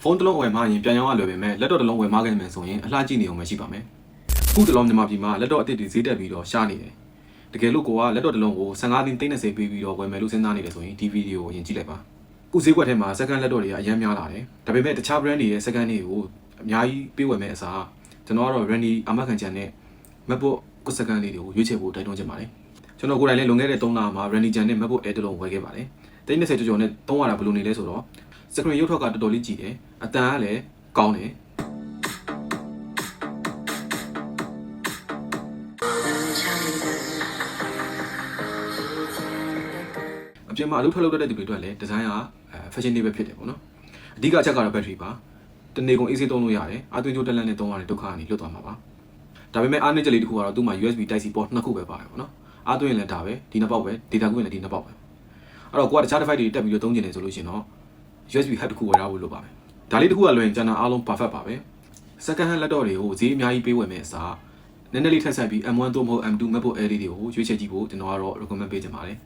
ဖုန်းတစ်လုံးဝယ်မှရင်ပြန်ရောင်းရလွယ်ပေမဲ့လက်တော့တစ်လုံးဝယ်မှခဲ့မယ်ဆိုရင်အလှကြည့်နေအောင်မရှိပါမယ်အခုတစ်လုံးမြန်မာပြည်မှာလက်တော့အစ်စ်တွေဈေးတက်ပြီးတော့ရှားနေတယ်တကယ်လို့ကိုကလက်တော့တစ်လုံးကို15သိန်း30ပေးပြီးတော့ဝယ်မယ်လို့စဉ်းစားနေတယ်ဆိုရင်ဒီဗီဒီယိုကိုရင်ကြည့်လိုက်ပါအခုဈေးကွက်ထဲမှာ second လက်တော့တွေကအများများလာတယ်ဒါပေမဲ့တခြား brand တွေရဲ့ second တွေကိုအများကြီးပေးဝယ်မယ်အစားကျွန်တော်ကတော့ Randy အာမခံချန်နဲ့ MacBook ကို second လေးတွေကိုရွေးချယ်ဖို့တိုက်တွန်းချင်ပါတယ်ကျွန်တော်ကိုယ်တိုင်လည်းလွန်ခဲ့တဲ့3လမှာ Randy ချန်နဲ့ MacBook Air တစ်လုံးဝယ်ခဲ့ပါတယ်30ကျော်နဲ့သုံးရတာဘယ်လိုနေလဲဆိုတော့ screen ရုပ်ထွက်ကတော်တော်လေးကြည့်တယ်အတန်ကလည်းကောင်းတယ်အပြင်မှာအလုပ်ထွက်လုပ်တဲ့သူတွေအတွက်လည်းဒီဇိုင်းက fashionable ဖြစ်တယ်ပေါ့နော်အဓိကအချက်ကတော့ battery ပါတနေ့ကုန် AC သုံးလို့ရတယ်အသွင်ကြိုးတက်လန့်နဲ့သုံးရတဲ့ဒုက္ခကနေလွတ်သွားမှာပါဒါပေမဲ့အားနည်းချက်လေးတစ်ခုကတော့သူ့မှာ USB Type C port နှစ်ခုပဲပါတယ်ပေါ့နော်အားသွင်းရင်လည်းဒါပဲဒီနှစ်ပေါက်ပဲ data ကူးရင်လည်းဒီနှစ်ပေါက်ပဲအဲ့တော့ကိုကတခြား device တွေတက်ပြီးတော့သုံးကျင်နေဆိုလို့ရှိရင်တော့ USB hub တစ်ခုဝယ်ထားဖို့လိုပါမယ်ဒါလေးတစ်ခုကလွယ်ရင်ကျန်တာအားလုံး perfect ပါပဲ second hand laptop တွေကိုဈေးအများကြီးပေးဝယ်မယ်အစားနည်းနည်းလေးထပ်ဆက်ပြီး M1 သို့မဟုတ် M2 MacBook Air လေးတွေကိုရွေးချယ်ကြည့်ဖို့ကျွန်တော်ကတော့ recommend ပေးချင်ပါတယ်